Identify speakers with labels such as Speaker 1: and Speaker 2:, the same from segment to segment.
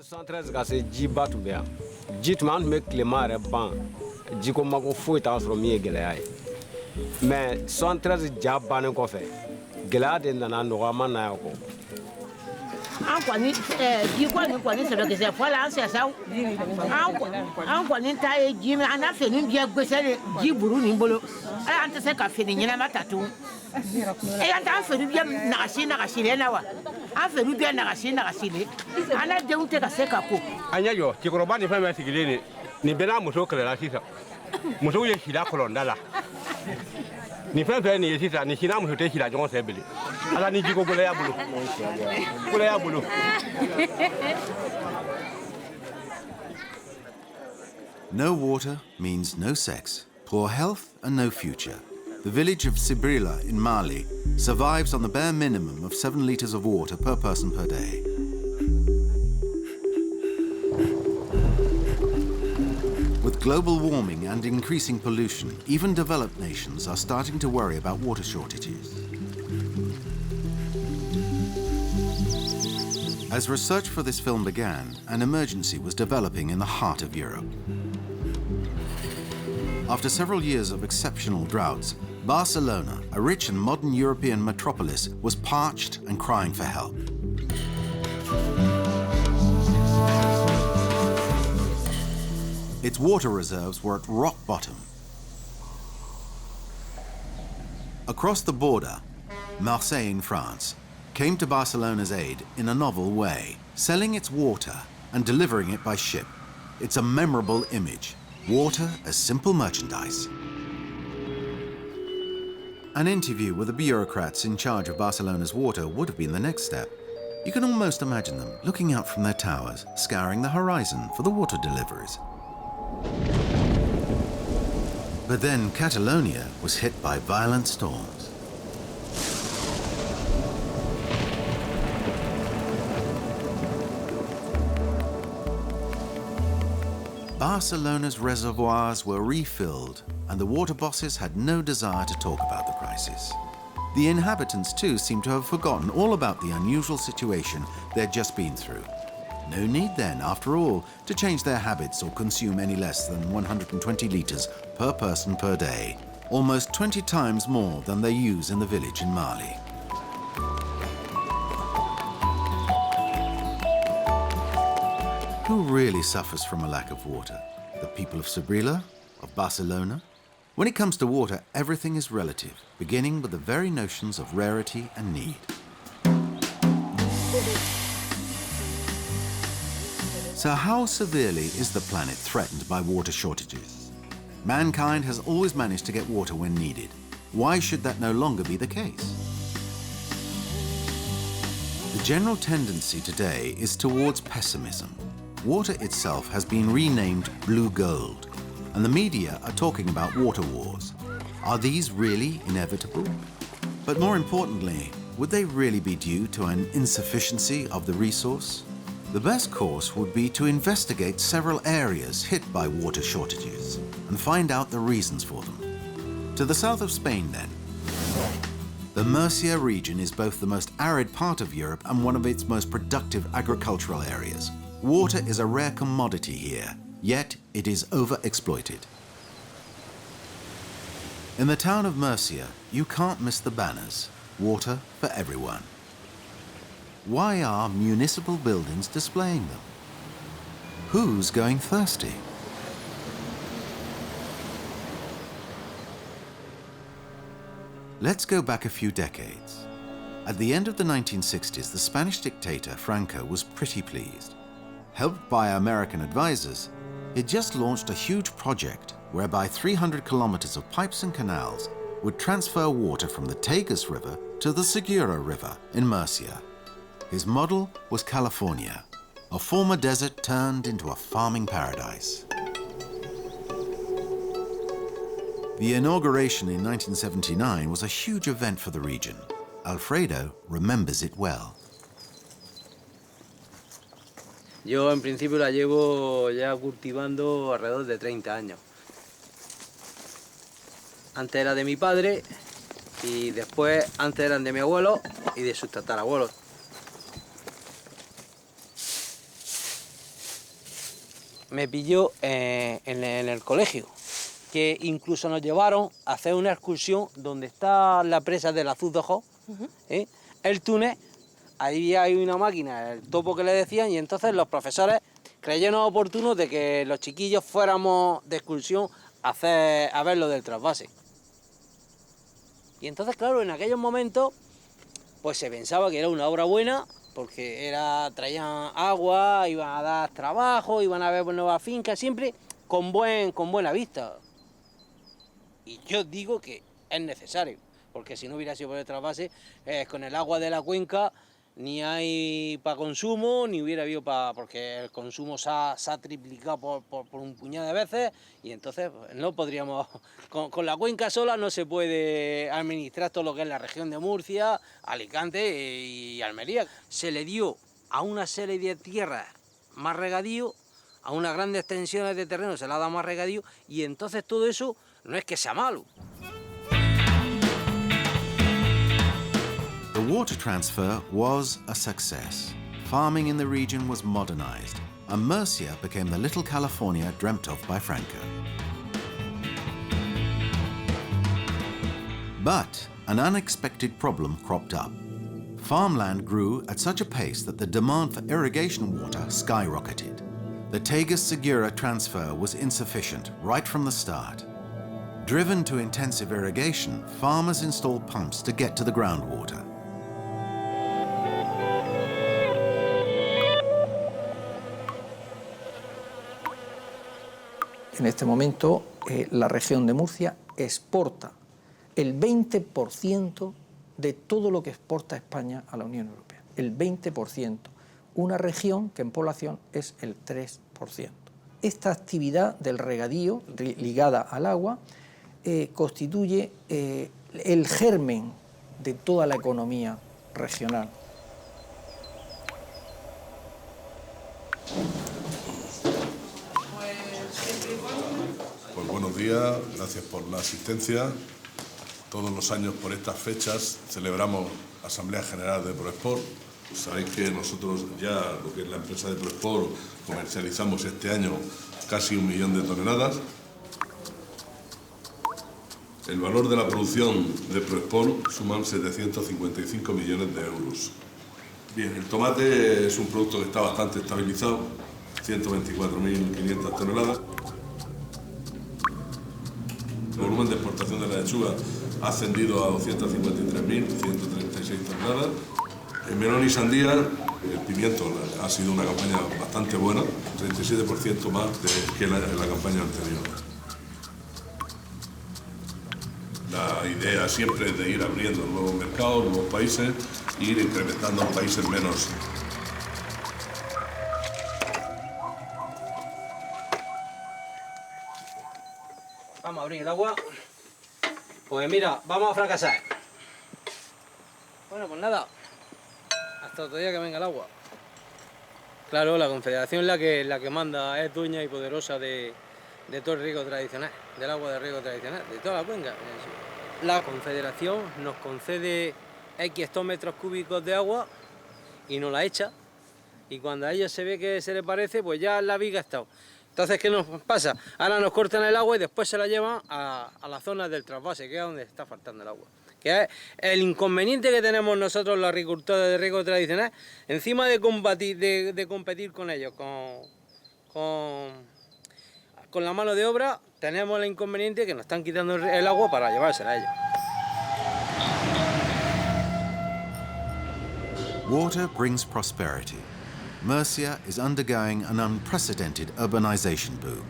Speaker 1: 113 ka se jiba tun bɛ yan ji tun an tun bɛ tilema yɛrɛ ban jiko mako foyi t'a sɔrɔ min ye gɛlɛya ye mais 113 ja bannen kɔfɛ gɛlɛya de nana nɔgɔya ma na yan kɔ
Speaker 2: an kɔni ji kɔni sɛbɛkisɛ fɔlɔ an sɛsaw an kɔni ta ye ji min an na fini bɛɛ gbɛsɛ ji buru nin bolo an tɛ se ka fini ɲɛnama ta tun an t'an fini bɛɛ nagasilen na wa an fini bɛɛ nagasilen an na denw tɛ ka se ka ko
Speaker 3: an ɲɛ jɔ cɛkɔrɔba ni fɛn bɛɛ sigilen nin bɛɛ n'a muso kɛlɛla sisan musow ye sila kɔlɔnda la ni fɛn fɛn nin ye sisan ni sina muso tɛ sila ɲɔgɔn fɛ bilen ala ni jiko gɛlɛya bolo
Speaker 4: No water means no sex, poor health and no future. The village of Sibrila in Mali survives on the bare minimum of 7 liters of water per person per day. With global warming and increasing pollution, even developed nations are starting to worry about water shortages. As research for this film began, an emergency was developing in the heart of Europe. After several years of exceptional droughts, Barcelona, a rich and modern European metropolis, was parched and crying for help. Its water reserves were at rock bottom. Across the border, Marseille in France came to Barcelona's aid in a novel way, selling its water and delivering it by ship. It's a memorable image, water as simple merchandise. An interview with the bureaucrats in charge of Barcelona's water would have been the next step. You can almost imagine them looking out from their towers, scouring the horizon for the water deliveries. But then Catalonia was hit by violent storms. Barcelona's reservoirs were refilled, and the water bosses had no desire to talk about the crisis. The inhabitants, too, seemed to have forgotten all about the unusual situation they'd just been through. No need then, after all, to change their habits or consume any less than 120 litres per person per day, almost 20 times more than they use in the village in Mali. Who really suffers from a lack of water? The people of Sibrila? Of Barcelona? When it comes to water, everything is relative, beginning with the very notions of rarity and need. So how severely is the planet threatened by water shortages? Mankind has always managed to get water when needed. Why should that no longer be the case? The general tendency today is towards pessimism. Water itself has been renamed blue gold, and the media are talking about water wars. Are these really inevitable? But more importantly, would they really be due to an insufficiency of the resource? The best course would be to investigate several areas hit by water shortages and find out the reasons for them. To the south of Spain, then. The Murcia region is both the most arid part of Europe and one of its most productive agricultural areas. Water is a rare commodity here, yet it is overexploited. In the town of Murcia, you can't miss the banners, water for everyone. Why are municipal buildings displaying them? Who's going thirsty? Let's go back a few decades. At the end of the 1960s, the Spanish dictator Franco was pretty pleased. Helped by American advisors, it just launched a huge project whereby 300 kilometers of pipes and canals would transfer water from the Tagus River to the Segura River in Murcia. His model was California, a former desert turned into a farming paradise. The inauguration in 1979 was a huge event for the region. Alfredo remembers it well.
Speaker 5: Yo en principio la llevo ya cultivando alrededor de 30 años. Antes era de mi padre y después antes eran de mi abuelo y de sus tatarabuelos. me pilló en el colegio, que incluso nos llevaron a hacer una excursión donde está la presa del Azuz de Ojos, el túnel, ahí hay una máquina, el topo que le decían, y entonces los profesores creyeron oportuno de que los chiquillos fuéramos de excursión a ver lo del trasvase. Y entonces, claro, en aquellos momentos, pues se pensaba que era una obra buena, porque traían agua, iban a dar trabajo, iban a ver nuevas fincas, siempre con buena vista. Y yo digo que es necesario, porque si no hubiera sido por el trasvase, con el agua de la cuenca ni hay para consumo, ni hubiera habido porque el consumo se ha triplicado por un puñado de veces, y entonces no podríamos, con la cuenca sola no se puede administrar todo lo que es la región de Murcia, Alicante y Almería. Se le dio a una serie de tierras más regadío, a unas grandes extensiones de terreno se le ha dado más regadío, y entonces todo eso no es que sea malo.
Speaker 4: The water transfer was a success. Farming in the region was modernized, and Murcia became the little California dreamt of by Franco. But an unexpected problem cropped up. Farmland grew at such a pace that the demand for irrigation water skyrocketed. The Tagus-Segura transfer was insufficient right from the start. Driven to intensive irrigation, farmers installed pumps to get to the groundwater.
Speaker 6: En este momento, la región de Murcia exporta el 20% de todo lo que exporta España a la Unión Europea. El 20%. Una región que en población es el 3%. Esta actividad del regadío ligada al agua constituye el germen de toda la economía regional.
Speaker 7: Pues buenos días, gracias por la asistencia. Todos los años por estas fechas celebramos Asamblea General de Proesport. Sabéis que nosotros ya, lo que es la empresa de Proesport, comercializamos este año casi 1 millón de toneladas. El valor de la producción de Proesport suman 755 millones de euros. Bien, el tomate es un producto que está bastante estabilizado, 124.500 toneladas. El volumen de exportación de la lechuga ha ascendido a 253.136 toneladas. En melón y sandía, el pimiento ha sido una campaña bastante buena, 37% más que la campaña anterior. La idea siempre es de ir abriendo nuevos mercados, nuevos países, e ir incrementando en países menos.
Speaker 5: Vamos a abrir el agua. Pues mira, vamos a fracasar. Bueno, pues nada. Hasta otro día que venga el agua. Claro, la Confederación es la que manda, es dueña y poderosa de todo el riego tradicional, del agua de riego tradicional, de toda la cuenca. La Confederación nos concede X hectómetros cúbicos de agua y nos la echa. Y cuando a ellos se ve que se les parece, pues ya la viga ha estado. Entonces, ¿qué nos pasa? Ahora nos cortan el agua y después se la llevan a las zonas del trasvase, que es donde está faltando el agua. Que es el inconveniente que tenemos nosotros los agricultores de riego tradicional, encima de competir con ellos, con la mano de obra, tenemos el inconveniente que nos están quitando el agua para llevársela a ellos.
Speaker 4: Water brings prosperity. Murcia is undergoing an unprecedented urbanization boom.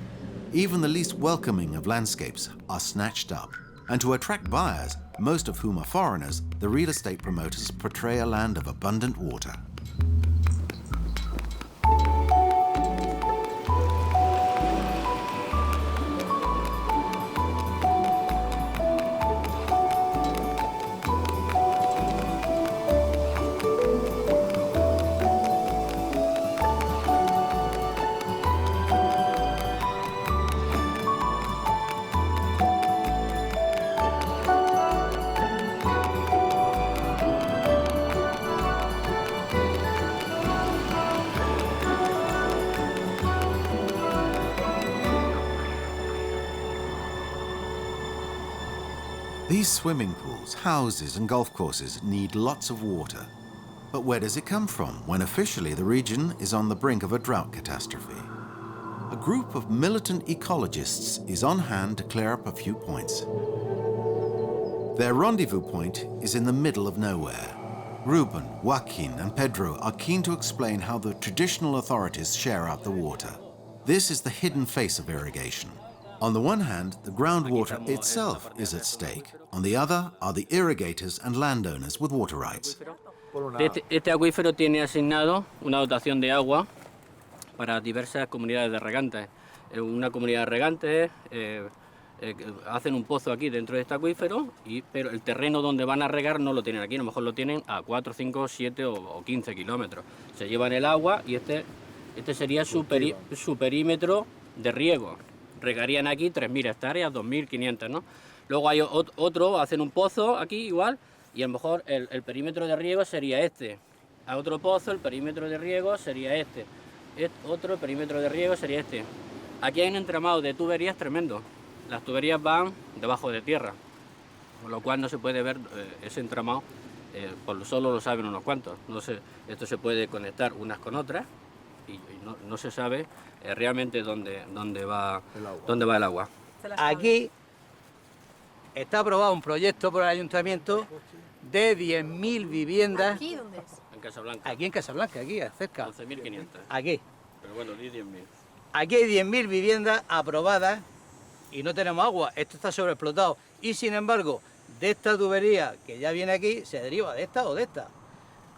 Speaker 4: Even the least welcoming of landscapes are snatched up. And to attract buyers, most of whom are foreigners, the real estate promoters portray a land of abundant water. These swimming pools, houses and golf courses need lots of water. But where does it come from when officially the region is on the brink of a drought catastrophe? A group of militant ecologists is on hand to clear up a few points. Their rendezvous point is in the middle of nowhere. Ruben, Joaquin and Pedro are keen to explain how the traditional authorities share out the water. This is the hidden face of irrigation. On the one hand, the groundwater itself is at stake. On the other are the irrigators and landowners with water rights.
Speaker 8: Este acuífero tiene asignado una dotación de agua para diversas comunidades de regantes. Una comunidad de regantes hacen un pozo aquí dentro de este acuífero, pero el terreno donde van a regar no lo tienen aquí, a lo mejor lo tienen a 4, 5, 7 o 15 kilómetros. Se llevan el agua y este sería su perímetro de riego. Regarían aquí 3.000 hectáreas, 2.500, ¿no? Luego hay otro, hacen un pozo aquí igual, y a lo mejor el perímetro de riego sería este. A otro pozo, el perímetro de riego sería este. Otro perímetro de riego sería este. Aquí hay un entramado de tuberías tremendo. Las tuberías van debajo de tierra, con lo cual no se puede ver ese entramado, solo lo saben unos cuantos. No sé, esto se puede conectar unas con otras y no se sabe realmente dónde va el agua.
Speaker 5: Aquí está aprobado un proyecto por el ayuntamiento de 10.000 viviendas.
Speaker 9: ¿Aquí dónde es?
Speaker 8: En Casablanca.
Speaker 5: Aquí en Casablanca, aquí cerca.
Speaker 8: 11.500.
Speaker 5: Aquí.
Speaker 8: Pero bueno, di 10.000.
Speaker 5: Aquí hay 10.000 viviendas aprobadas y no tenemos agua. Esto está sobreexplotado. Y sin embargo, de esta tubería que ya viene aquí, se deriva de esta o de esta.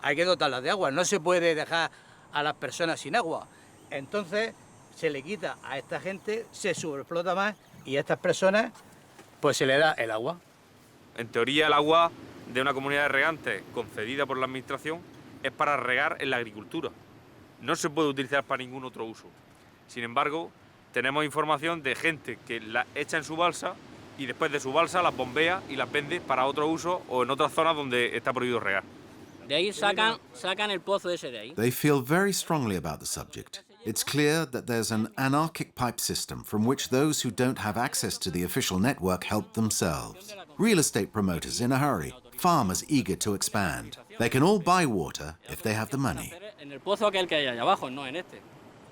Speaker 5: Hay que dotarlas de agua. No se puede dejar a las personas sin agua. Entonces se le quita a esta gente, se sobreexplota más y a estas personas pues se le da el agua.
Speaker 10: En teoría el agua de una comunidad de regantes concedida por la administración es para regar en la agricultura. No se puede utilizar para ningún otro uso. Sin embargo, tenemos información de gente que la echa en su balsa y después de su balsa las bombea y las vende para otro uso o en otras zonas donde está prohibido regar.
Speaker 8: De ahí sacan el pozo ese de ahí.
Speaker 4: They feel very strongly about the subject. It's clear that there's an anarchic pipe system from which those who don't have access to the official network help themselves. Real estate promoters in a hurry, farmers eager to expand. They can all buy water if they have the money.
Speaker 8: En el pozo aquel que hay allá abajo, no en este.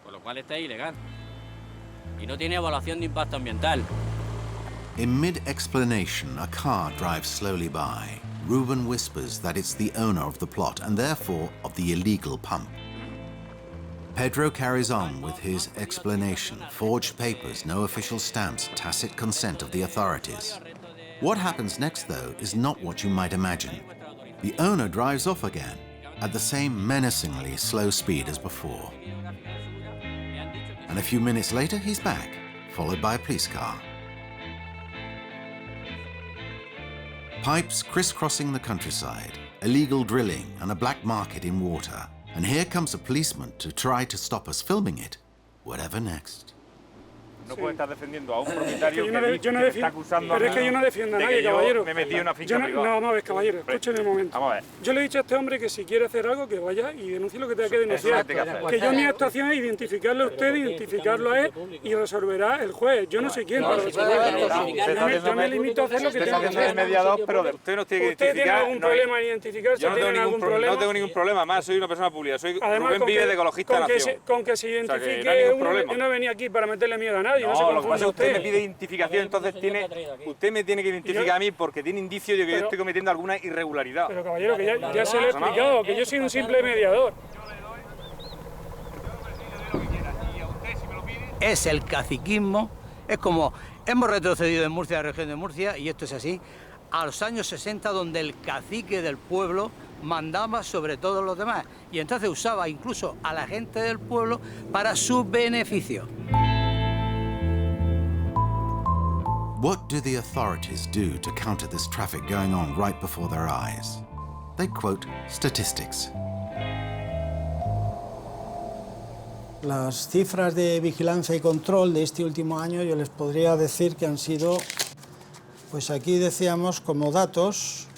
Speaker 8: Con lo cual este es ilegal. Y no tiene evaluación de impacto ambiental.
Speaker 4: In mid-explanation, a car drives slowly by. Ruben whispers that it's the owner of the plot and therefore of the illegal pump. Pedro carries on with his explanation. Forged papers, no official stamps, tacit consent of the authorities. What happens next, though, is not what you might imagine. The owner drives off again, at the same menacingly slow speed as before. And a few minutes later, he's back, followed by a police car. Pipes crisscrossing the countryside, illegal drilling and a black market in water. And here comes a policeman to try to stop us filming it. Whatever next.
Speaker 10: No puede estar defendiendo a un propietario que me está acusando.
Speaker 11: Pero es que yo no defiendo a nadie, caballero.
Speaker 10: Me he metido en una finca privada.
Speaker 11: No, vamos a ver, caballero, escúcheme un momento.
Speaker 10: Vamos a ver.
Speaker 11: Yo le he dicho a este hombre que si quiere hacer algo, que vaya y denuncie lo que tenga que denunciar. Que yo mi actuación es identificarlo a usted, identificarlo a él y resolverá el juez. Yo no sé quién para resolverlo. Yo me limito a hacer lo que tengo que hacer.
Speaker 10: Mediador, pero usted no tiene que
Speaker 11: ¿Usted tiene algún problema en identificarse?
Speaker 10: Yo no tengo ningún problema, además soy una persona pública. Soy Rubén Vives de Ecologista de la Nación.
Speaker 11: Con que se identifique uno, yo no venía aquí para meterle miedo a nadie, no se confunda.
Speaker 10: Usted me pide identificación, entonces usted me tiene que identificar a mí porque tiene indicios de que yo estoy cometiendo alguna irregularidad.
Speaker 11: Pero caballero, que ya se lo he explicado, que yo soy un simple mediador.
Speaker 5: Es el caciquismo, es como hemos retrocedido en Murcia, la región de Murcia, y esto es así, a los años 60, donde el cacique del pueblo mandaba sobre todos los demás y entonces usaba incluso a la gente del pueblo para su beneficio.
Speaker 4: What do the authorities do to counter this traffic going on right before their eyes? They quote statistics.
Speaker 12: Las cifras de vigilancia y control de este último año yo les podría decir que han sido, pues aquí decíamos como datos,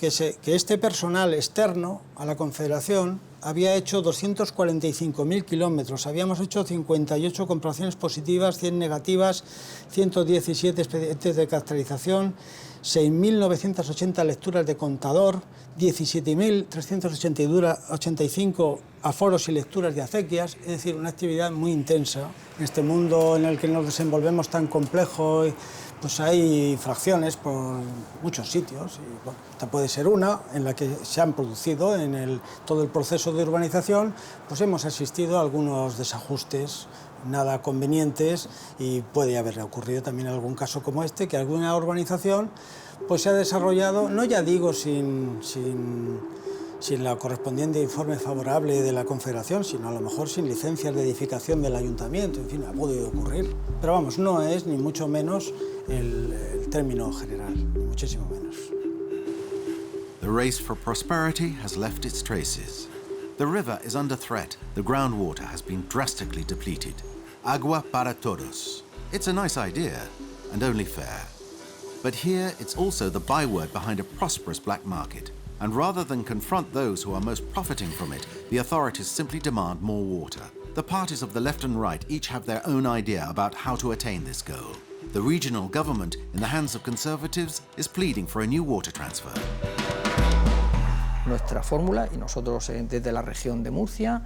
Speaker 12: que este personal externo a la Confederación había hecho 245.000 kilómetros, habíamos hecho 58 comprobaciones positivas, 100 negativas, 117 expedientes de caracterización, 6.980 lecturas de contador, 17.385 aforos y lecturas de acequias, es decir, una actividad muy intensa. En este mundo en el que nos desenvolvemos tan complejo, pues hay fracciones por muchos sitios, y bueno, esta puede ser una en la que se han producido en todo el proceso de urbanización, pues hemos asistido a algunos desajustes nada convenientes, y puede haber ocurrido también algún caso como este, que alguna urbanización pues se ha desarrollado, no ya digo sin la correspondiente informe favorable de la Confederación, sino a lo mejor sin licencias de edificación del Ayuntamiento, en fin, ha podido ocurrir. Pero vamos, no es ni mucho menos el término general, ni muchísimo menos.
Speaker 4: The race for prosperity has left its traces. The river is under threat. The groundwater has been drastically depleted. Agua para todos. It's a nice idea, and only fair. But here it's also the byword behind a prosperous black market. And rather than confront those who are most profiting from it, the authorities simply demand more water. The parties of the left and right each have their own idea about how to attain this goal. The regional government, in the hands of Conservatives, is pleading for a new water transfer.
Speaker 6: Nuestra fórmula, y nosotros desde la región de Murcia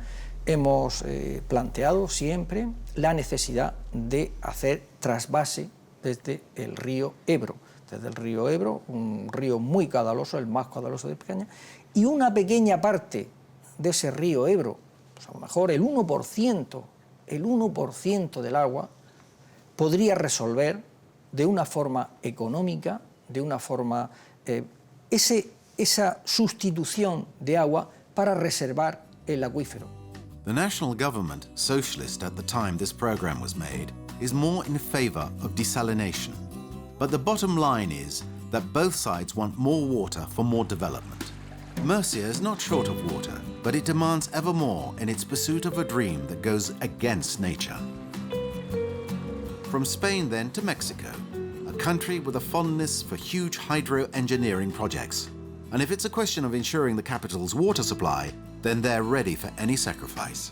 Speaker 6: hemos planteado siempre la necesidad de hacer trasvase desde el río Ebro. Desde el río Ebro, un río muy caudaloso, el más caudaloso de España, y una pequeña parte de ese río Ebro, pues a lo mejor el 1% del agua, podría resolver de una forma económica, de una forma, esa sustitución de agua para reservar el acuífero.
Speaker 4: The national government, socialist at the time this program was made, is more in favor of desalination. But the bottom line is that both sides want more water for more development. Murcia is not short of water, but it demands ever more in its pursuit of a dream that goes against nature. From Spain then to Mexico, a country with a fondness for huge hydro-engineering projects. And if it's a question of ensuring the capital's water supply, then they're ready for any sacrifice.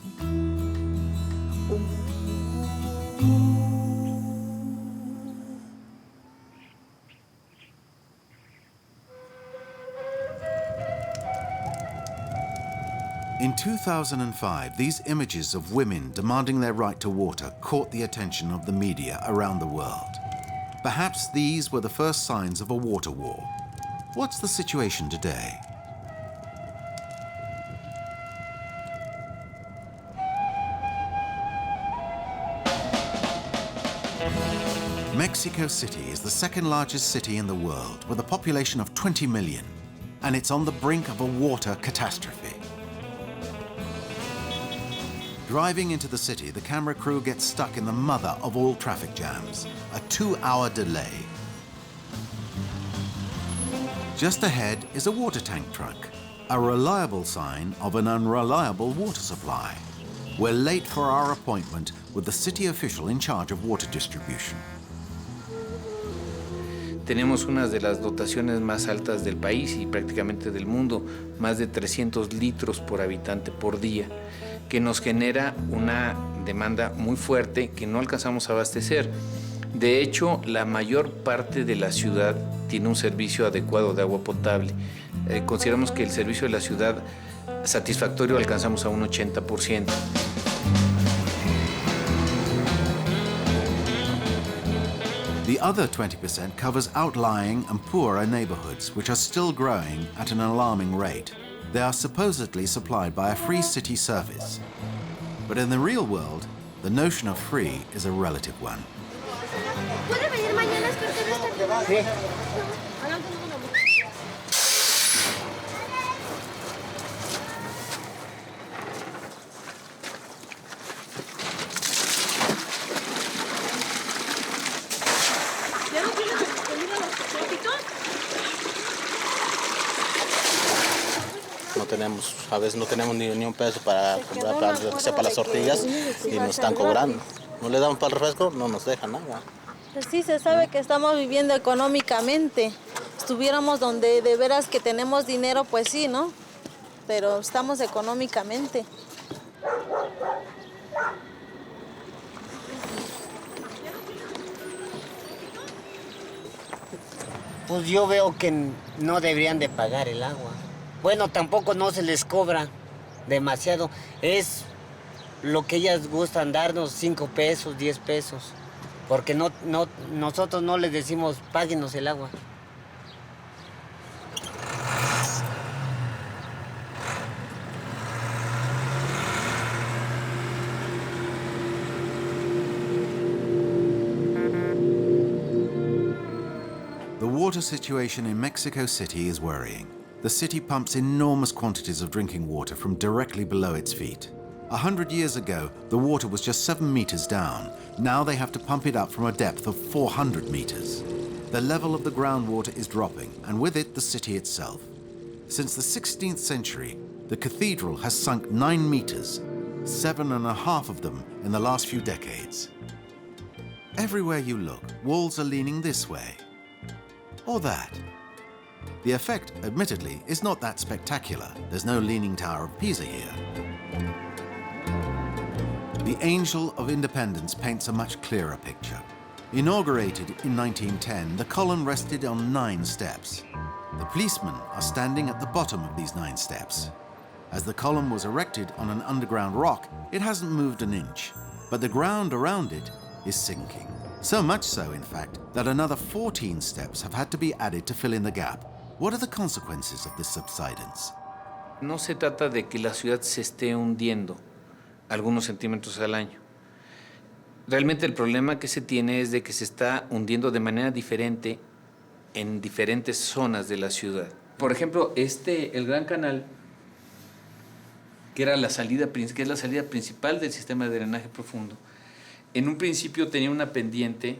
Speaker 4: In 2005, these images of women demanding their right to water caught the attention of the media around the world. Perhaps these were the first signs of a water war. What's the situation today? Mexico City is the second largest city in the world with a population of 20 million, and it's on the brink of a water catastrophe. Driving into the city, the camera crew gets stuck in the mother of all traffic jams, a 2-hour delay. Just ahead is a water tank truck, a reliable sign of an unreliable water supply. We're late for our appointment with the city official in charge of water distribution.
Speaker 9: Tenemos una de las dotaciones más altas del país y prácticamente del mundo, más de 300 litros por habitante por día, que nos genera una demanda muy fuerte que no alcanzamos a abastecer. De hecho, la mayor parte de la ciudad tiene un servicio adecuado de agua potable. Consideramos que el servicio de la ciudad satisfactorio alcanzamos a un 80%.
Speaker 4: The other 20% covers outlying and poorer neighborhoods, which are still growing at an alarming rate. They are supposedly supplied by a free city service. But in the real world, the notion of free is a relative one.
Speaker 13: ¿Puede venir mañana a escoger esta? Sí.
Speaker 14: A veces no tenemos ni un peso para comprar para las tortillas y nos están cobrando. No le damos para el refresco, no nos dejan nada.
Speaker 13: Pues sí, se sabe que estamos viviendo económicamente. Estuviéramos donde de veras que tenemos dinero, pues sí, ¿no?
Speaker 15: pero estamos económicamente.
Speaker 16: Pues yo veo que no deberían de pagar el agua. Bueno, tampoco no se les cobra demasiado. Es lo que ellas gustan darnos, 5 pesos, 10 pesos. Porque nosotros no les decimos, páguenos el agua.
Speaker 4: The water situation in Mexico City is worrying. The city pumps enormous quantities of drinking water from directly below its feet. 100 years ago, the water was just 7 meters down. Now they have to pump it up from a depth of 400 meters. The level of the groundwater is dropping, and with it, the city itself. Since the 16th century, the cathedral has sunk 9 meters, 7.5 of them in the last few decades. Everywhere you look, walls are leaning this way or that. The effect, admittedly, is not that spectacular. There's no Leaning Tower of Pisa here. The Angel of Independence paints a much clearer picture. Inaugurated in 1910, the column rested on 9 steps. The policemen are standing at the bottom of these 9 steps. As the column was erected on an underground rock, it hasn't moved an inch, but the ground around it is sinking. So much so, in fact, that another 14 steps have had to be added to fill in the gap. What are the consequences of this subsidence?
Speaker 9: No se trata de que la ciudad se esté hundiendo algunos centímetros al año. Realmente el problema que se tiene es de que se está hundiendo de manera diferente en diferentes zonas de la ciudad. Por ejemplo, el Gran Canal, que es la salida principal del sistema de drenaje profundo, en un principio tenía una pendiente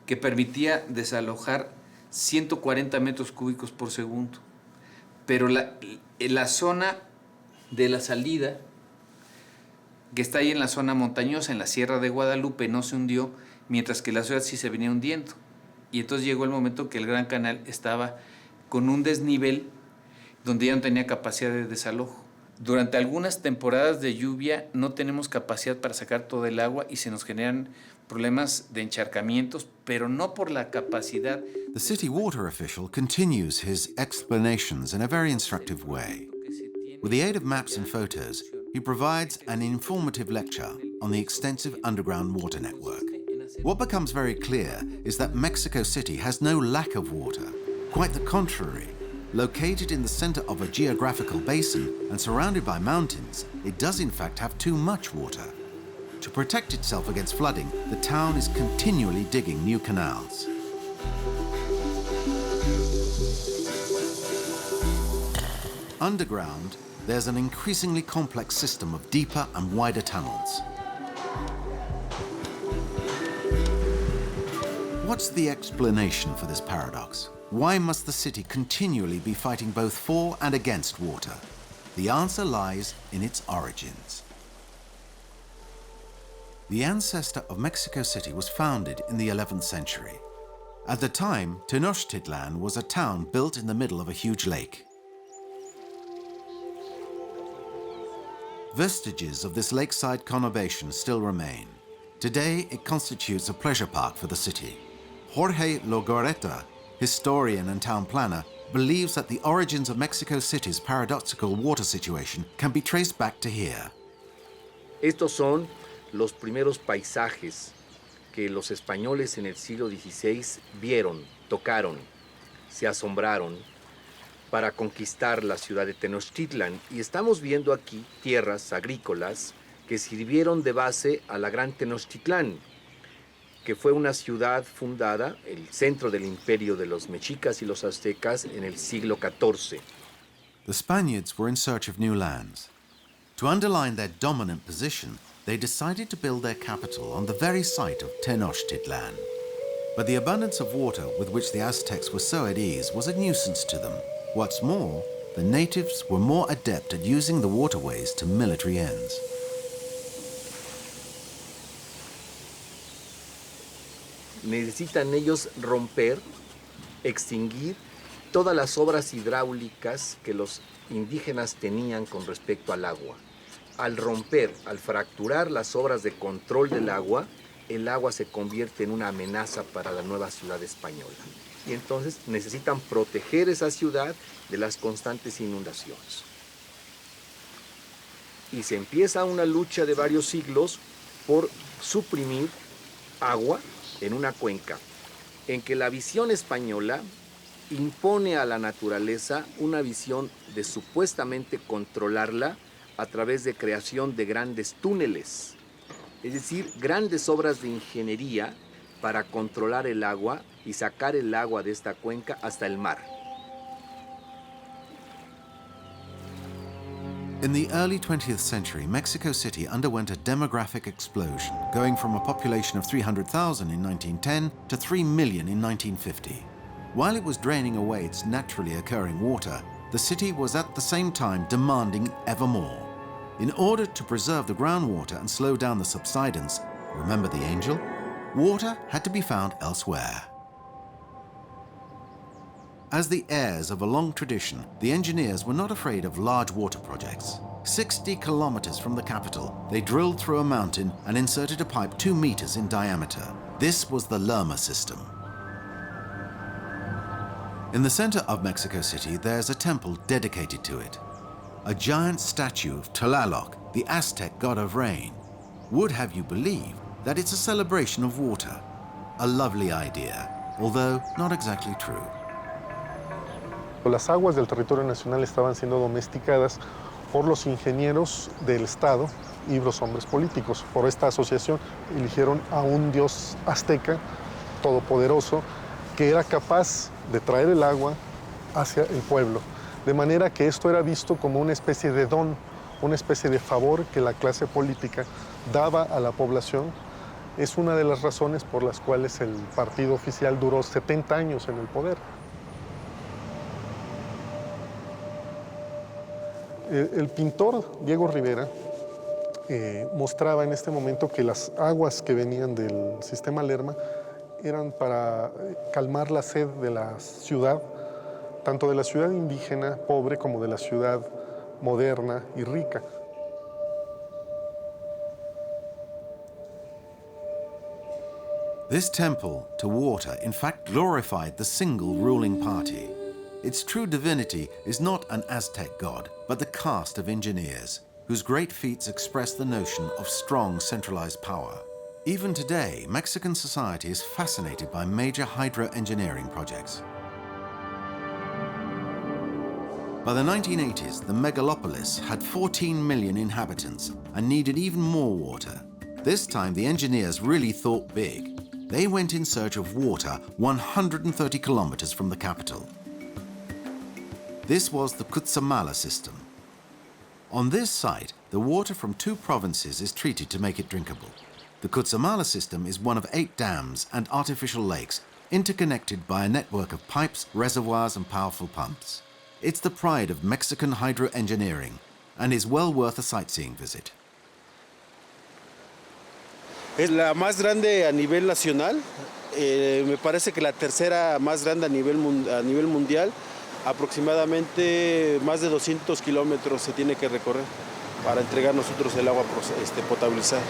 Speaker 9: que permitía desalojar 140 metros cúbicos por segundo. Pero la zona de la salida, que está ahí en la zona montañosa, en la Sierra de Guadalupe, no se hundió, mientras que la ciudad sí se venía hundiendo. Y entonces llegó el momento que el Gran Canal estaba con un desnivel donde ya no tenía capacidad de desalojo. Durante algunas temporadas de lluvia no tenemos capacidad para sacar todo el agua y se nos generan problemas de encharcamientos, pero no por la capacidad.
Speaker 4: The city water official continues his explanations in a very instructive way. With the aid of maps and photos, he provides an informative lecture on the extensive underground water network. What becomes very clear is that Mexico City has no lack of water. Quite the contrary. Located in the center of a geographical basin and surrounded by mountains, it does in fact have too much water. To protect itself against flooding, the town is continually digging new canals. Underground, there's an increasingly complex system of deeper and wider tunnels. What's the explanation for this paradox? Why must the city continually be fighting both for and against water? The answer lies in its origins. The ancestor of Mexico City was founded in the 11th century. At the time, Tenochtitlan was a town built in the middle of a huge lake. Vestiges of this lakeside conurbation still remain. Today, it constitutes a pleasure park for the city. Jorge Logoreta, historian and town planner, believes that the origins of Mexico City's paradoxical water situation can be traced back to here.
Speaker 17: Estos son los primeros paisajes que los españoles en el siglo XVI vieron, tocaron, se asombraron para conquistar la ciudad de Tenochtitlan. Y estamos viendo aquí tierras agrícolas que sirvieron de base a la gran Tenochtitlán, que fue una ciudad fundada, el centro del imperio de los mexicas y los aztecas en el siglo XIV.
Speaker 4: The Spaniards were in search of new lands. To underline their dominant position, they decided to build their capital on the very site of Tenochtitlan. But the abundance of water with which the Aztecs were so at ease was a nuisance to them. What's more, the natives were more adept at using the waterways to military ends.
Speaker 17: Necesitan ellos romper, extinguir todas las obras hidráulicas que los indígenas tenían con respecto al agua. Al romper, al fracturar las obras de control del agua, el agua se convierte en una amenaza para la nueva ciudad española. Y entonces necesitan proteger esa ciudad de las constantes inundaciones. Y se empieza una lucha de varios siglos por suprimir agua en una cuenca, en que la visión española impone a la naturaleza una visión de supuestamente controlarla a través de creación de grandes túneles, es decir, grandes obras de ingeniería para controlar el agua y sacar el agua de esta cuenca hasta el mar.
Speaker 4: In the early 20th century, Mexico City underwent a demographic explosion, going from a population of 300,000 in 1910 to 3 million in 1950. While it was draining away its naturally occurring water, the city was at the same time demanding ever more. In order to preserve the groundwater and slow down the subsidence, remember the angel? Water had to be found elsewhere. As the heirs of a long tradition, the engineers were not afraid of large water projects. 60 kilometers from the capital, they drilled through a mountain and inserted a pipe 2 meters in diameter. This was the Lerma system. In the center of Mexico City, there's a temple dedicated to it. A giant statue of Tlaloc, the Aztec god of rain, would have you believe that it's a celebration of water. A lovely idea, although not exactly true.
Speaker 18: Las aguas del territorio nacional estaban siendo domesticadas por los ingenieros del Estado y los hombres políticos. Por esta asociación eligieron a un dios azteca todopoderoso que era capaz de traer el agua hacia el pueblo. De manera que esto era visto como una especie de don, una especie de favor que la clase política daba a la población. Es una de las razones por las cuales el partido oficial duró 70 años en el poder. El pintor Diego Rivera mostraba en este momento que las aguas que venían del sistema Lerma eran para calmar la sed de la ciudad, tanto de la ciudad indígena pobre como de la ciudad moderna y rica.
Speaker 4: This temple to water in fact glorified the single ruling party. Its true divinity is not an Aztec god, but the caste of engineers, whose great feats express the notion of strong centralized power. Even today, Mexican society is fascinated by major hydro-engineering projects. By the 1980s, the megalopolis had 14 million inhabitants and needed even more water. This time, the engineers really thought big. They went in search of water 130 kilometers from the capital. This was the Cutzamala system. On this site, the water from 2 provinces is treated to make it drinkable. The Cutzamala system is one of 8 dams and artificial lakes interconnected by a network of pipes, reservoirs, and powerful pumps. It's the pride of Mexican hydro-engineering and is well worth a sightseeing visit.
Speaker 19: Es la más grande a nivel nacional, me parece que la tercera más grande a nivel mundial. Aproximadamente más de 200 kilómetros se tiene que recorrer para entregar nosotros el agua potabilizada.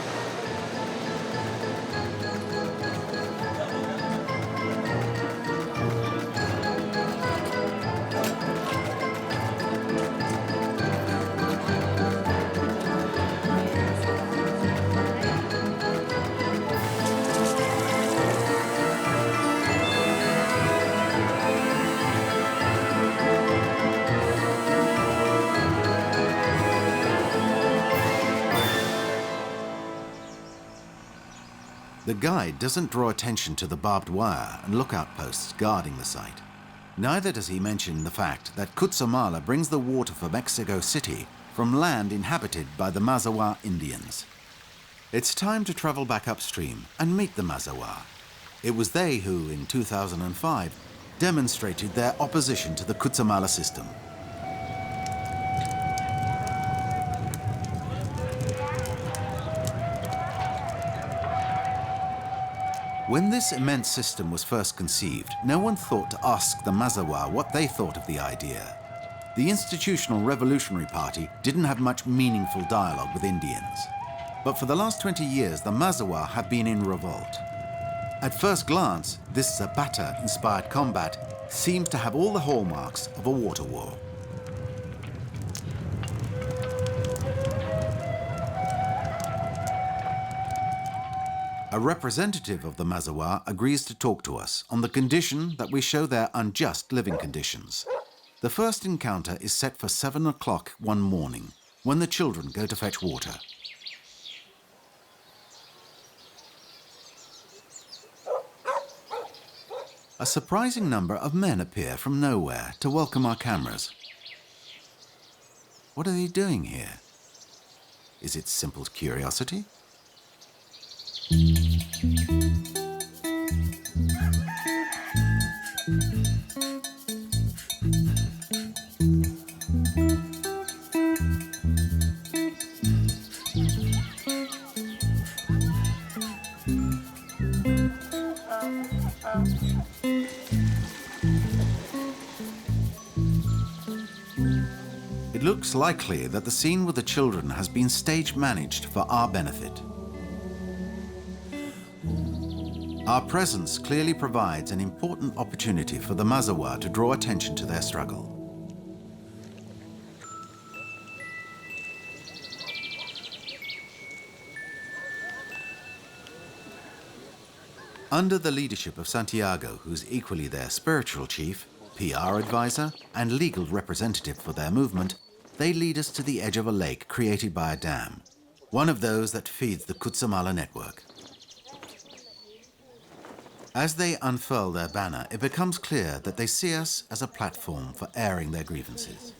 Speaker 4: The guide doesn't draw attention to the barbed wire and lookout posts guarding the site. Neither does he mention the fact that Cutzamala brings the water for Mexico City from land inhabited by the Mazawa Indians. It's time to travel back upstream and meet the Mazawa. It was they who, in 2005, demonstrated their opposition to the Cutzamala system. When this immense system was first conceived, no one thought to ask the Mazawa what they thought of the idea. the Institutional Revolutionary Party didn't have much meaningful dialogue with Indians. But for the last 20 years, the Mazawa have been in revolt. At first glance, this Zapata-inspired combat seems to have all the hallmarks of a water war. A representative of the Mazawa agrees to talk to us on the condition that we show their unjust living conditions. The first encounter is set for 7 o'clock one morning, when the children go to fetch water. A surprising number of men appear from nowhere to welcome our cameras. What are they doing here? Is it simple curiosity? It looks likely that the scene with the children has been stage managed for our benefit. Our presence clearly provides an important opportunity for the Mazawa to draw attention to their struggle. Under the leadership of Santiago, who's equally their spiritual chief, PR advisor, and legal representative for their movement, they lead us to the edge of a lake created by a dam, one of those that feeds the Cutzamala network. As they unfurl their banner, it becomes clear that they see us as a platform for airing their grievances.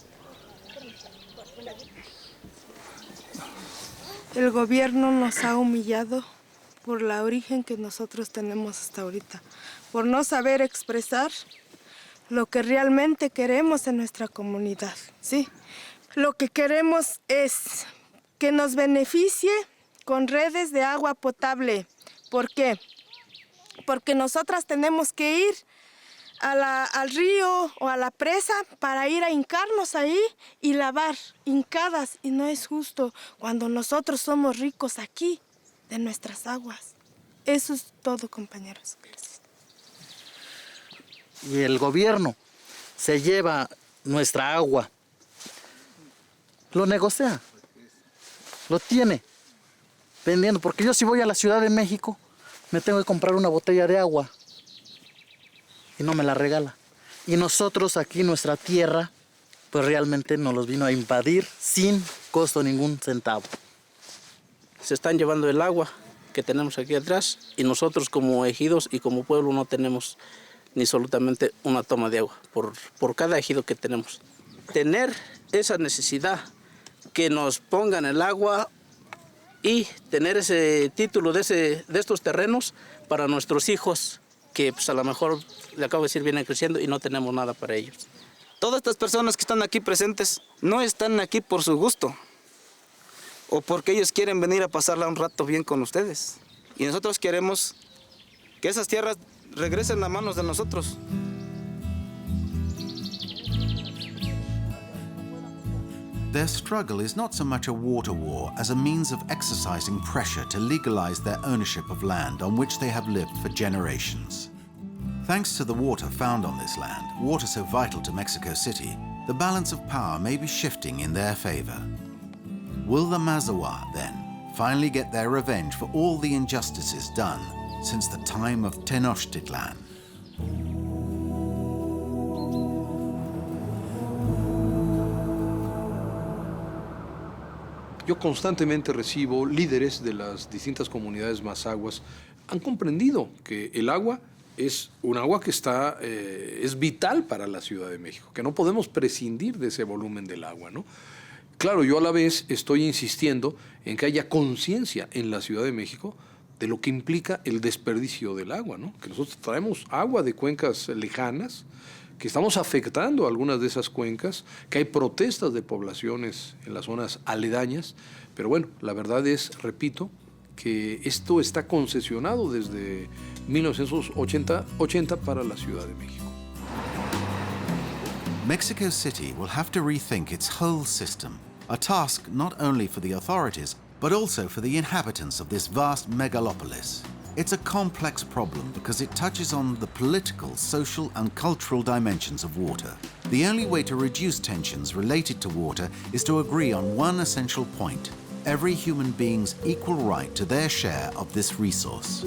Speaker 20: El gobierno nos ha humillado por la origen que nosotros tenemos hasta ahorita, por no saber expresar lo que realmente queremos en nuestra comunidad, ¿sí? Lo que queremos es que nos beneficie con redes de agua potable. ¿Por qué? Porque nosotras tenemos que ir al río o a la presa para ir a hincarnos ahí y lavar, hincadas. Y no es justo cuando nosotros somos ricos aquí de nuestras aguas. Eso es todo, compañeros. Gracias.
Speaker 21: Y el gobierno se lleva nuestra agua, lo negocia, lo tiene vendiendo. Porque yo si voy a la Ciudad de México, me tengo que comprar una botella de agua y no me la regala. Y nosotros aquí, nuestra tierra, pues realmente nos los vino a invadir sin costo ningún centavo.
Speaker 22: Se están llevando el agua que tenemos aquí atrás y nosotros como ejidos y como pueblo no tenemos ni absolutamente una toma de agua por cada ejido que tenemos. Tener esa necesidad que nos pongan el agua y tener ese título de estos terrenos para nuestros hijos, que pues a lo mejor, le acabo de decir, vienen creciendo y no tenemos nada para ellos.
Speaker 23: Todas estas personas que están aquí presentes no están aquí por su gusto o porque ellos quieren venir a pasarla un rato bien con ustedes. Y nosotros queremos que esas tierras regresen a manos de nosotros.
Speaker 4: Their struggle is not so much a water war as a means of exercising pressure to legalize their ownership of land on which they have lived for generations. Thanks to the water found on this land, water so vital to Mexico City, the balance of power may be shifting in their favor. Will the Mazawa, then, finally get their revenge for all the injustices done since the time of Tenochtitlan?
Speaker 24: Yo constantemente recibo líderes de las distintas comunidades mazahuas. Han comprendido que el agua es un agua que es vital para la Ciudad de México, que no podemos prescindir de ese volumen del agua, ¿no? Claro, yo a la vez estoy insistiendo en que haya conciencia en la Ciudad de México de lo que implica el desperdicio del agua, ¿no? Que nosotros traemos agua de cuencas lejanas, que estamos afectando algunas de esas cuencas, que hay protestas de poblaciones en las zonas aledañas, pero bueno, la verdad es, repito, que esto está concesionado desde 1980 para la Ciudad de México.
Speaker 4: Mexico City will have to rethink its whole system, a task not only for the authorities, but also for the inhabitants of this vast megalopolis. It's a complex problem because it touches on the political, social, and cultural dimensions of water. The only way to reduce tensions related to water is to agree on one essential point: every human being's equal right to their share of this resource.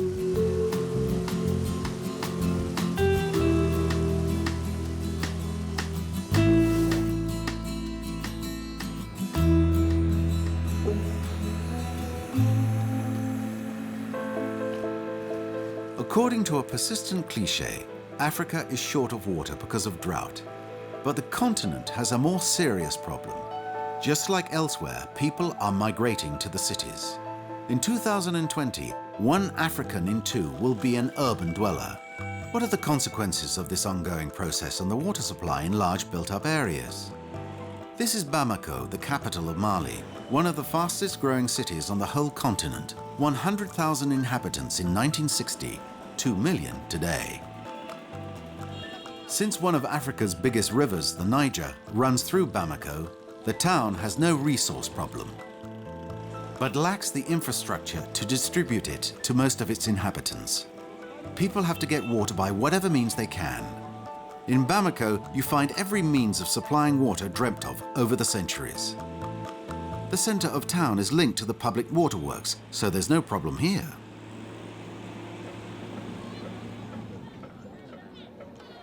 Speaker 4: According to a persistent cliché, Africa is short of water because of drought. But the continent has a more serious problem. Just like elsewhere, people are migrating to the cities. In 2020, 1 African in 2 will be an urban dweller. What are the consequences of this ongoing process on the water supply in large built-up areas? This is Bamako, the capital of Mali, one of the fastest growing cities on the whole continent. 100,000 inhabitants in 1960, 2 million today. Since one of Africa's biggest rivers, the Niger, runs through Bamako, the town has no resource problem, but lacks the infrastructure to distribute it to most of its inhabitants. People have to get water by whatever means they can. In Bamako, you find every means of supplying water dreamt of over the centuries. The center of town is linked to the public waterworks, so there's no problem here.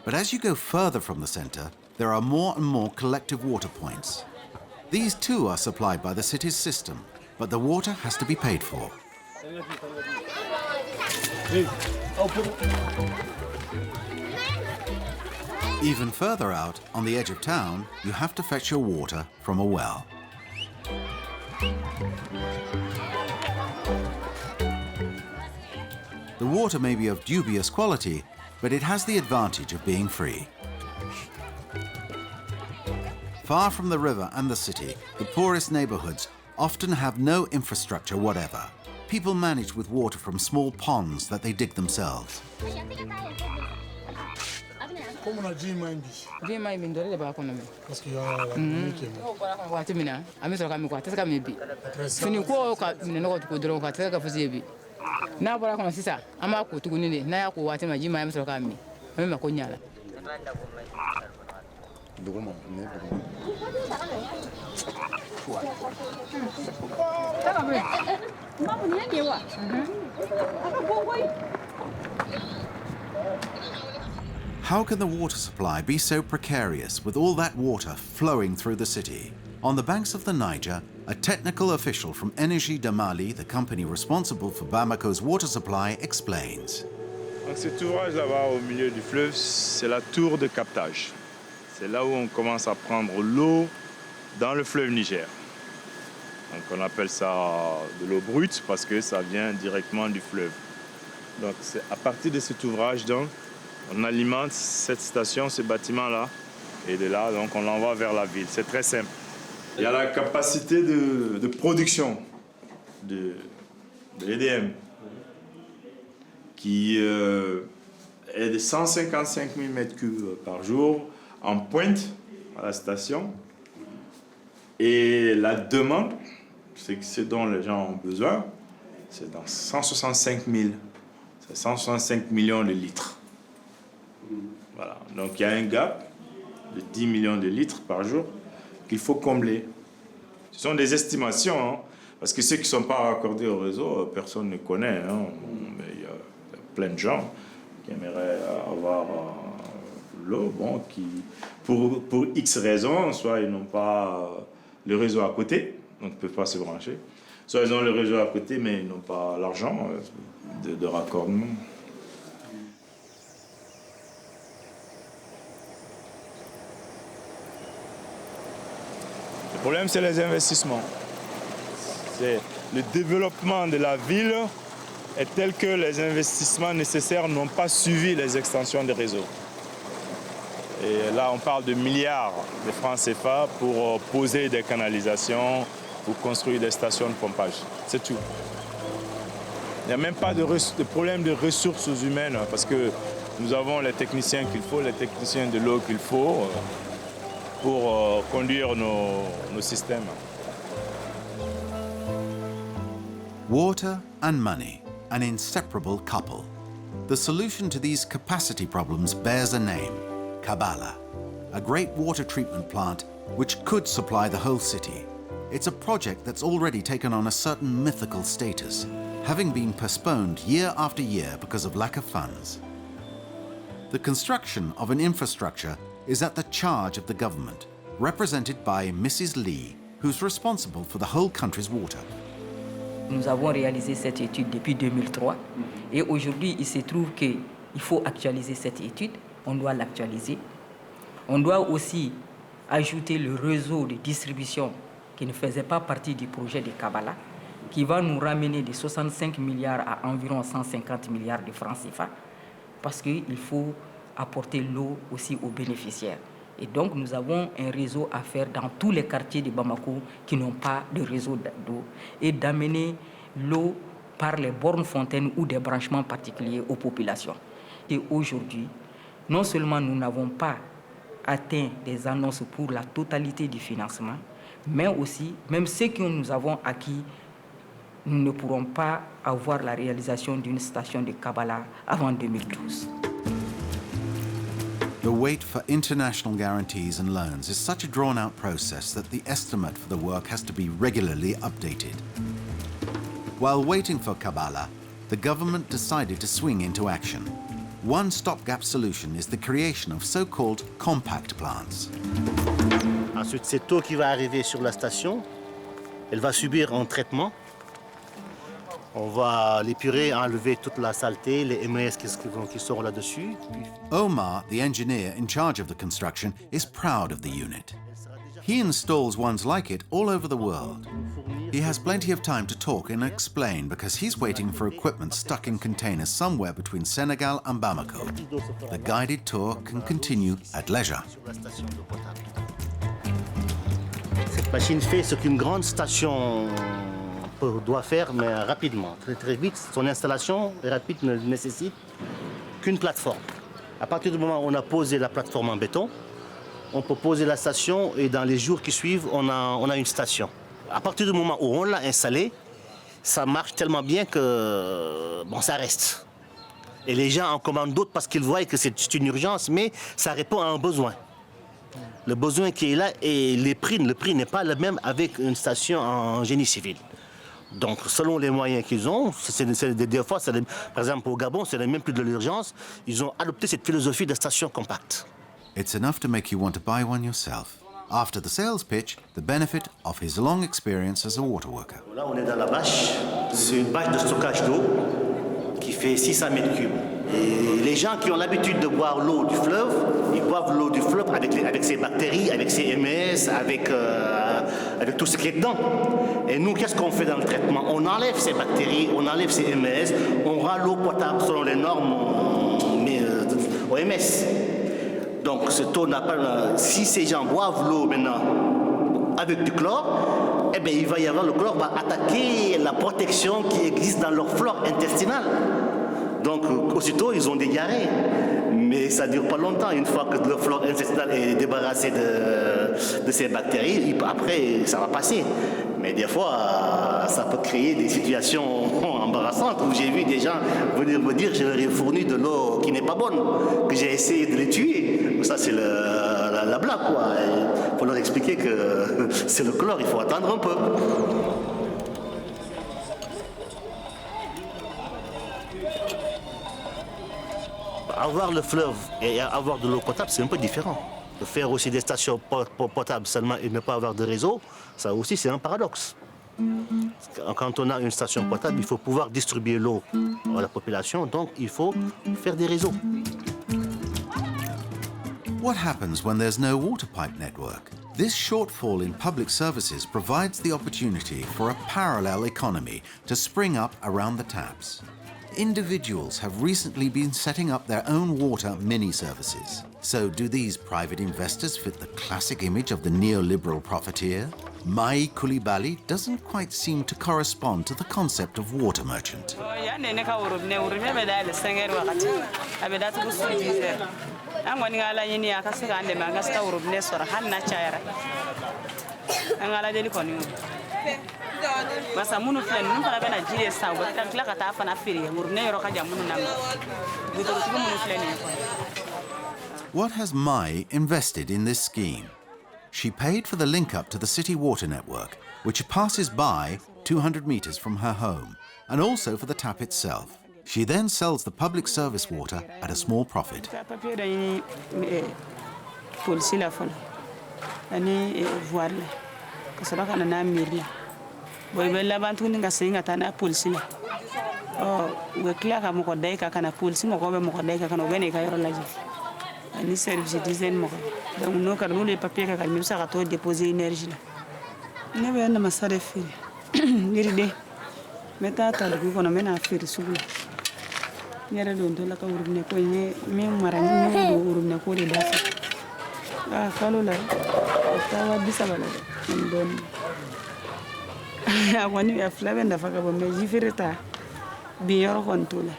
Speaker 4: But as you go further from the center, there are more and more collective water points. These too are supplied by the city's system, but the water has to be paid for. Even further out, on the edge of town, you have to fetch your water from a well. The water may be of dubious quality, but it has the advantage of being free. Far from the river and the city, the poorest neighborhoods often have no infrastructure whatever. People manage with water from small ponds that they dig themselves. How can the water supply be so precarious with all that water flowing through the city? On the banks of the Niger, a technical official from Énergie de Mali, the company responsible for Bamako's water supply, explains.
Speaker 1: Donc cet ouvrage là-bas au milieu du fleuve, c'est la tour de captage. C'est là où on commence à prendre l'eau dans le fleuve Niger. Donc on appelle ça de l'eau brute parce que ça vient directement du fleuve. Donc c'est à partir de cet ouvrage, donc, on alimente cette station, ce bâtiment-là, et de là, donc, on l'envoie vers la ville. C'est très simple. Il y a la capacité de production de l'EDM qui est de 155 000 m3 par jour en pointe à la station. Et la demande, c'est ce dont les gens ont besoin, c'est dans 165 000, c'est 165 millions de litres. Voilà. Donc il y a un gap de 10 millions de litres par jour qu'il faut combler. Ce sont des estimations, hein, parce que ceux qui ne sont pas raccordés au réseau, personne ne connaît. Hein, mais il y a plein de gens qui aimeraient avoir l'eau, bon, qui, pour X raisons, soit ils n'ont pas le réseau à côté, donc ils ne peuvent pas se brancher, soit ils ont le réseau à côté, mais ils n'ont pas l'argent de raccordement. Le problème, c'est les investissements. C'est le développement de la ville est tel que les investissements nécessaires n'ont pas suivi les extensions des réseaux. Et là, on parle de milliards de francs CFA pour poser des canalisations, pour construire des stations de pompage. C'est tout. Il n'y a même pas de problème de ressources humaines parce que nous avons les techniciens qu'il faut, les techniciens de l'eau qu'il faut. pour conduire nos systèmes.
Speaker 4: Water and money, an inseparable couple. The solution to these capacity problems bears a name, Kabala, a great water treatment plant which could supply the whole city. It's a project that's already taken on a certain mythical status, having been postponed year after year because of lack of funds. The construction of an infrastructure is at the charge of the government, represented by Mrs. Lee, who's responsible for the whole country's water.
Speaker 2: Nous avons réalisé cette étude depuis 2003 et aujourd'hui, il se trouve qu'il faut actualiser cette étude. On doit l'actualiser. On doit aussi ajouter le réseau de distribution qui ne faisait pas partie du projet de Kabala, qui va nous ramener de 65 milliards à environ 150 milliards de francs CFA, parce qu'il faut apporter l'eau aussi aux bénéficiaires. Et donc, nous avons un réseau à faire dans tous les quartiers de Bamako qui n'ont pas de réseau d'eau et d'amener l'eau par les bornes fontaines ou des branchements particuliers aux populations. Et aujourd'hui, non seulement nous n'avons pas atteint des annonces pour la totalité du financement, mais aussi, même ce que nous avons acquis, nous ne pourrons pas avoir la réalisation d'une station de Kabala avant 2012.
Speaker 4: The wait for international guarantees and loans is such a drawn-out process that the estimate for the work has to be regularly updated. While waiting for Kabala, the government decided to swing into action. One stopgap solution is the creation of so-called compact plants.
Speaker 14: Ensuite, cette eau qui va arriver sur la station, elle va subir un traitement. On va l'épurer, enlever toute la saleté, les MES qui sont là-dessus.
Speaker 4: Omar, the engineer in charge of the construction, is proud of the unit. He installs ones like it all over the world. He has plenty of time to talk and explain because he's waiting for equipment stuck in containers somewhere between Senegal and Bamako. The guided tour can continue at leisure.
Speaker 14: Cette machine fait ce qu'une grande station doit faire, mais rapidement, très très vite. Son installation est rapide, ne nécessite qu'une plateforme. À partir du moment où on a posé la plateforme en béton, on peut poser la station et dans les jours qui suivent, on a une station. À partir du moment où on l'a installée, ça marche tellement bien que ça reste. Et les gens en commandent d'autres parce qu'ils voient que c'est une urgence, mais ça répond à un besoin. Le besoin qui est là et le prix n'est pas le même avec une station en génie civil. Donc, selon les moyens qu'ils ont, des fois, par exemple au Gabon, c'est même plus de l'urgence, ils ont adopté cette philosophie de station compacte.
Speaker 4: It's enough to make you want to buy one yourself. After the sales pitch, the benefit of his long experience as a water worker.
Speaker 14: Là, on est dans la bâche. C'est une bâche de stockage d'eau qui fait 600 mètres cubes. Et les gens qui ont l'habitude de boire l'eau du fleuve, ils boivent l'eau du fleuve avec ses bactéries, avec ses MES, avec tout ce qui est dedans. Et nous, qu'est-ce qu'on fait dans le traitement? On enlève ces bactéries, on enlève ces MES, on rend l'eau potable selon les normes OMS. Donc cette eau n'a pas... Si ces gens boivent l'eau maintenant avec du chlore, eh bien, il va y avoir le chlore va attaquer la protection qui existe dans leur flore intestinale. Donc, aussitôt, ils ont des diarrhées. Mais ça ne dure pas longtemps. Une fois que le flore intestinal est débarrassé de ces bactéries, après, ça va passer. Mais des fois, ça peut créer des situations embarrassantes où j'ai vu des gens venir me dire que je leur ai fourni de l'eau qui n'est pas bonne, que j'ai essayé de les tuer. Ça, c'est la blague, quoi. Il faut leur expliquer que c'est le chlore, il faut attendre un peu. Avoir le fleuve et avoir de l'eau potable, c'est un peu différent. De faire aussi des stations potables seulement et ne pas avoir de réseau, ça aussi c'est un paradoxe. Quand on a une station potable, il faut pouvoir distribuer l'eau à la population, donc il faut faire des réseaux.
Speaker 4: What happens when there's no water pipe network? This shortfall in public services provides the opportunity for a parallel economy to spring up around the taps. Individuals have recently been setting up their own water mini-services. So do these private investors fit the classic image of the neoliberal profiteer? Mai Coulibaly doesn't quite seem to correspond to the concept of water merchant.
Speaker 3: An wani ala yini ya kasu ga ande ma gaska urubne sora han na chayara. An ala deli koni. Basa munu flen nun fana bena jire sa go ta kla ka ta fana firi urubne yoro ka jamunu nam. Bito ko munu flen ne ko.
Speaker 4: What has Mai invested in this scheme? She paid for the link-up to the city water network, which passes by 200 meters from her home, and also for the tap itself. She then sells the public service water at a small profit.
Speaker 3: Ni service design mo donc no kar no les papiers ka kalmi sa to déposer énergie la ne be na masare firi ngiride meta ta du ko no mena firi sugu nyere don to la ka urubne ko nye mi marani no do urubne ko de dafa ah kalo la ta wa bisa bala don awani ya flaven da faka bo me jifirita bi yoro kon to la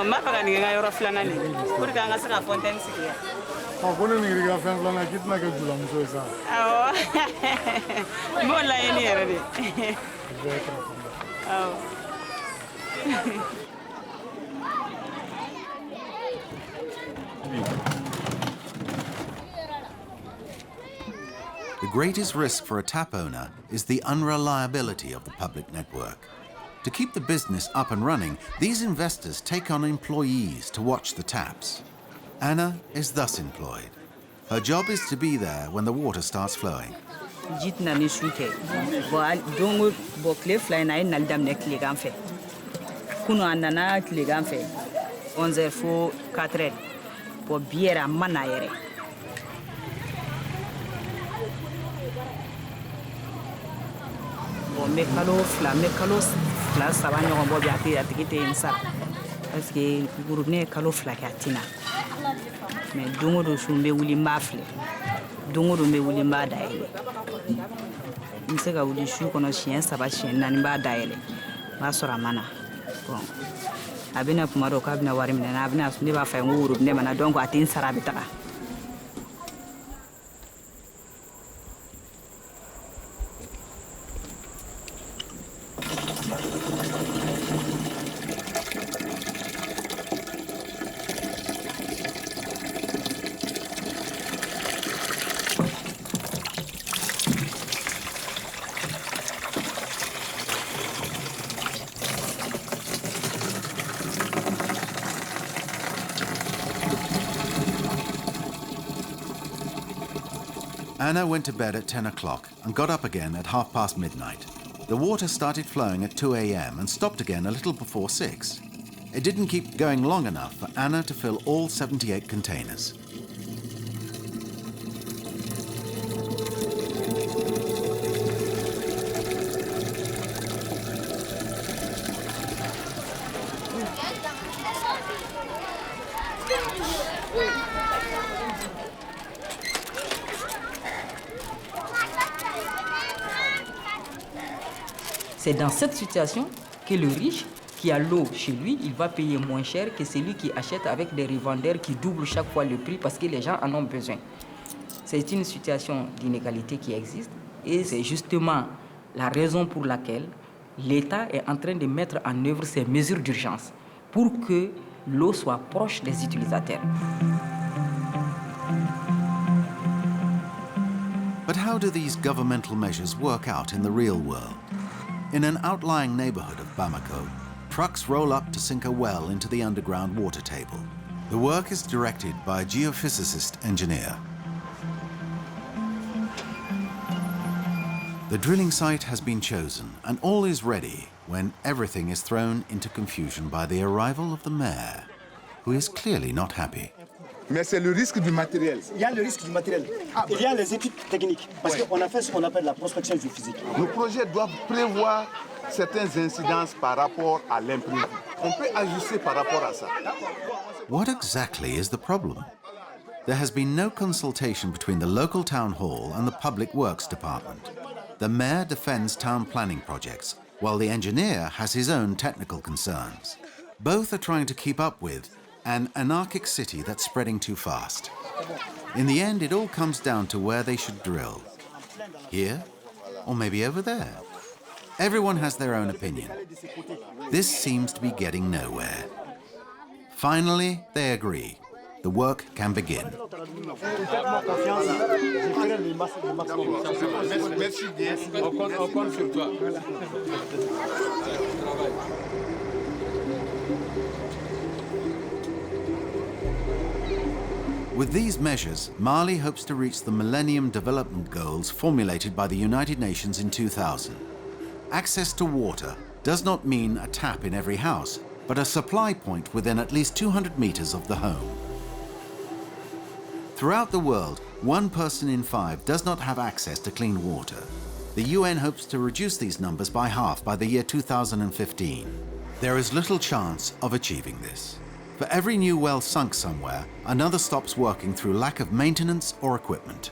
Speaker 3: ma paga ni nga yoro flana ni pour que nga saka fontaine sikia
Speaker 7: ko ni ngi ga flana kitna ke jula muso sa
Speaker 3: mo la ni era de
Speaker 4: The greatest risk for a tap owner is the unreliability of the public network. To keep the business up and running, these investors take on employees to watch the taps. Anna is thus employed. Her job is to be there when the water starts flowing.
Speaker 2: Jitna ni shuke. Dongo bokle fly na nal dam nek ligamfe. Kuno anana ligamfe. 11 fo 4 po biera manayere. Mekalo fla saba ɲɔgɔn bɔ bi a tigi tɛ yen sara parce que groupe ne ye kalo 2 kɛ a tina mais don o don su n bɛ wuli n b'a filɛ don o don n bɛ wuli n b'a dayɛlɛ n bɛ se ka wuli su kɔnɔ siɲɛ 3 siɲɛ 4 n b'a dayɛlɛ n b'a sɔrɔ a ma na bon a bɛna kuma dɔ k'a bɛna wari minɛ n'a bɛna ne b'a fɔ a ye n ko groupe ne ma na donc a tɛ n sara a bɛ taga.
Speaker 4: Anna went to bed at 10 o'clock and got up again at midnight. The water started flowing at 2 a.m. and stopped again a little before 6. It didn't keep going long enough for Anna to fill all 78 containers.
Speaker 2: C'est dans cette situation que le riche qui a l'eau chez lui, il va payer moins cher que celui qui achète avec des revendeurs qui doublent chaque fois le prix parce que les gens en ont besoin. C'est une situation d'inégalité qui existe et c'est justement la raison pour laquelle l'État est en train de mettre en œuvre ces mesures d'urgence pour que l'eau soit proche des utilisateurs.
Speaker 4: But how do these governmental measures work out in the real world? In an outlying neighborhood of Bamako, trucks roll up to sink a well into the underground water table. The work is directed by a geophysicist engineer. The drilling site has been chosen and all is ready when everything is thrown into confusion by the arrival of the mayor, who is clearly not happy.
Speaker 7: Mais c'est le risque du matériel.
Speaker 8: Il y a le risque du matériel. Il y a les études techniques. Parce qu'on a fait ce qu'on appelle la prospection géophysique.
Speaker 7: Nos projets doivent prévoir certaines incidences par rapport à l'imprévu. On peut ajuster par rapport à ça.
Speaker 4: What exactly is the problem? There has been no consultation between the local town hall and the Public Works Department. The mayor defends town planning projects, while the engineer has his own technical concerns. Both are trying to keep up with an anarchic city that's spreading too fast. In the end, it all comes down to where they should drill. Here, or maybe over there. Everyone has their own opinion. This seems to be getting nowhere. Finally, they agree. The work can begin. With these measures, Mali hopes to reach the Millennium Development Goals formulated by the United Nations in 2000. Access to water does not mean a tap in every house, but a supply point within at least 200 meters of the home. Throughout the world, 1 person in 5 does not have access to clean water. The UN hopes to reduce these numbers by half by the year 2015. There is little chance of achieving this. For every new well sunk somewhere, another stops working through lack of maintenance or equipment.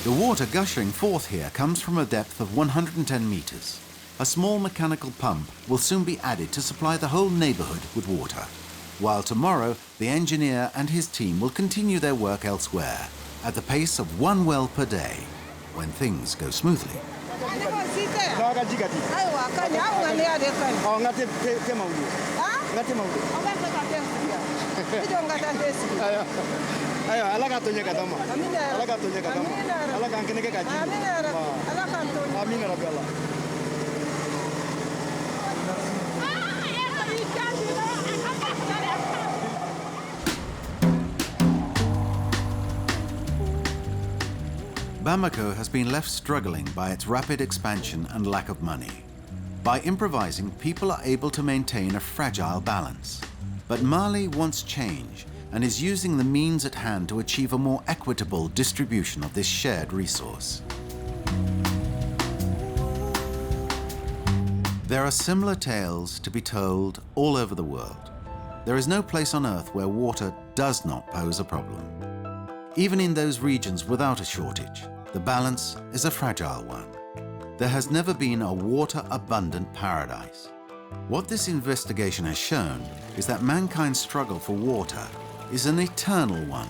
Speaker 4: The water gushing forth here comes from a depth of 110 meters. A small mechanical pump will soon be added to supply the whole neighborhood with water, while tomorrow the engineer and his team will continue their work elsewhere, at the pace of 1 well per day, when things go smoothly. Bamako has been left struggling by its rapid expansion and lack of money. By improvising, people are able to maintain a fragile balance. But Mali wants change and is using the means at hand to achieve a more equitable distribution of this shared resource. There are similar tales to be told all over the world. There is no place on Earth where water does not pose a problem. Even in those regions without a shortage, the balance is a fragile one. There has never been a water-abundant paradise. What this investigation has shown is that mankind's struggle for water is an eternal one,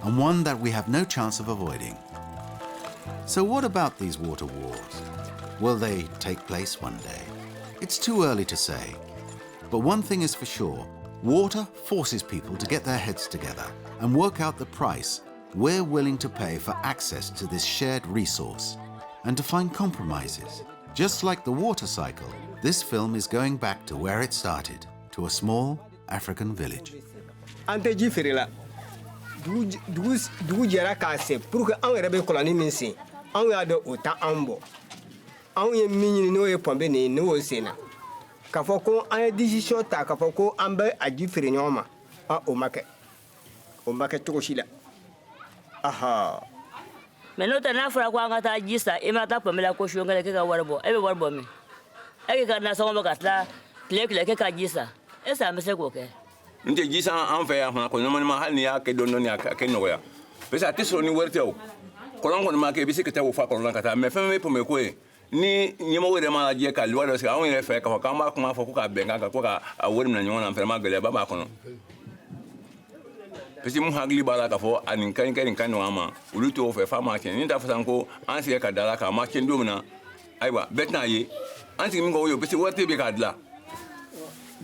Speaker 4: and one that we have no chance of avoiding. So what about these water wars? Will they take place one day? It's too early to say. But one thing is for sure, water forces people to get their heads together and work out the price we're willing to pay for access to this shared resource, and to find compromises. Just like the water cycle, this film is going back to where it started, to a small African village.
Speaker 5: Ante jifere la dugu jara ka se pour que an yɛrɛ bɛ kɔlɔni min sen an y'a dɔn o ta an bɔ an ye min ɲini n'o ye pɔnpe nin ye n'o sen na k'a fɔ ko an ye décision ta k'a fɔ ko an bɛ a ji feere ɲɔgɔn ma o ma kɛ cogo si la aha.
Speaker 10: Mais n'o tɛ n'a fɔra ko an ka taa ji sa i ma taa pɔnpe la ko su kelen k'e ka wari bɔ e bɛ wari bɔ min e k'i ka nasɔngɔ bɔ ka tila tile k'e ka ji sa e sa an bɛ se k'o kɛ.
Speaker 11: Nte ji san an fɛ yan fana ko normalement hali ni y'a kɛ dɔɔni a kɛ nɔgɔya parce que a tɛ sɔrɔ ni wari tɛ o kɔlɔn kɔni ma kɛ i bɛ se ka taa o fa kɔlɔn na ka taa mais fɛn bɛ pɔnpe ko ye ni ɲɛmɔgɔ yɛrɛ ma lajɛ ka loi dɔ sigi anw yɛrɛ fɛ k'a fɔ k'an b'a kuma fɔ ko k'a bɛn kan ko ka a wari minɛ ɲɔgɔn na vraiment gɛlɛyaba b'a kɔnɔ parce que mun hakili b'a la k'a fɔ a nin ka ɲi nin ka ɲɔgɔn ma olu t'o fɛ f'a ma tiɲɛ ni t'a fɔ san ko an sigi ka da la k'a ma tiɲɛ don min na ayiwa bɛɛ tɛna ye an sigi min kɔ o ye parce que wari tɛ bɛ k'a dilan.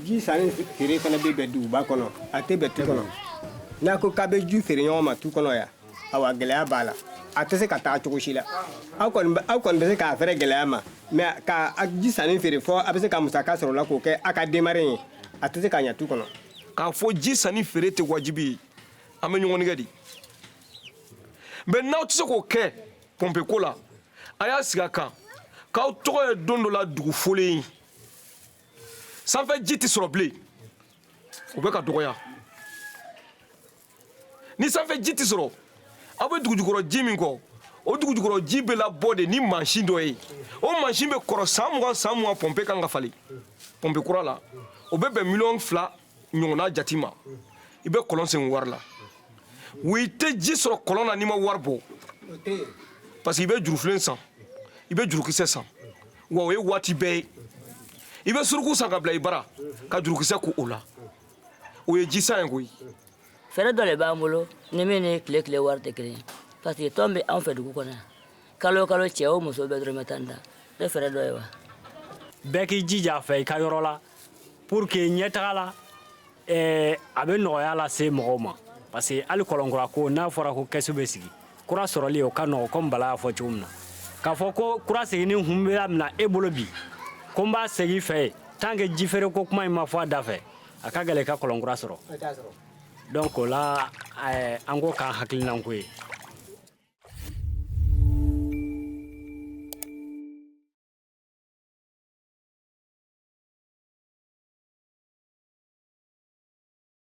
Speaker 5: Ji sanni feere fana bɛ bɛn duguba kɔnɔ a tɛ bɛn tu kɔnɔ n'a ko k'a bɛ ju feere ɲɔgɔn ma tu kɔnɔ yan awa gɛlɛya b'a la a tɛ se ka taa cogo si la aw kɔni bɛ se k'a fɛrɛ gɛlɛya ma mais ka ji sanni feere fɔ a bɛ se ka musaka sɔrɔ o la k'o kɛ a ka démarrer ye a tɛ se ka ɲɛ tu kɔnɔ.
Speaker 12: K'a fɔ ji sanni feere tɛ wajibi ye an bɛ ɲɔgɔn nɛgɛ de
Speaker 6: Mais n'aw tɛ se k'o kɛ pompe ko la a y'a sigi a kan k'aw tɔgɔ ye don dɔ la dugu fɔlen ye sanfɛ ji tɛ sɔrɔ bilen o bɛ ka dɔgɔya ni sanfɛ ji tɛ sɔrɔ aw bɛ dugujukɔrɔ ji min kɔ o dugujukɔrɔ ji bɛ labɔ de ni mansin dɔ ye o mansin bɛ kɔrɔ san 20 pompe kan ka falen pompe kura la o bɛ bɛn $2 ɲɔgɔnna jate ma i bɛ kɔlɔn sen wari la wa i tɛ ji sɔrɔ kɔlɔn na n'i ma wari bɔ parce que i bɛ jurufilen san i bɛ jurukisɛ san wa o ye waati bɛɛ ye i bɛ suruku san ka bila i bara ka jurukisɛ ko o la o ye ji san ye koyi.
Speaker 10: fɛɛrɛ dɔ de b'an bolo ni min ni tile wari tɛ kelen ye parce que tɔn bɛ anw fɛ dugu kɔnɔ kalo o kalo cɛ o muso bɛɛ dɔrɔmɛ 10 da ne fɛɛrɛ dɔ ye wa.
Speaker 12: bɛɛ k'i jija a fɛ i ka yɔrɔ la pour que ɲɛtaga la a bɛ nɔgɔya lase mɔgɔw ma parce que hali kɔlɔnkura ko n'a fɔra ko kɛsu bɛ sigi kura sɔrɔli o ka nɔgɔ comme Bala y'a fɔ cogo min na k'a fɔ ko kura seginni hun bɛ mina e bolo bi ko n b'a segin fɛ ye tant que ji feere ko kuma in ma fɔ a da fɛ a ka gɛlɛn i ka kɔlɔnkura sɔrɔ donc o la an k'o k'an hakilinan ko ye.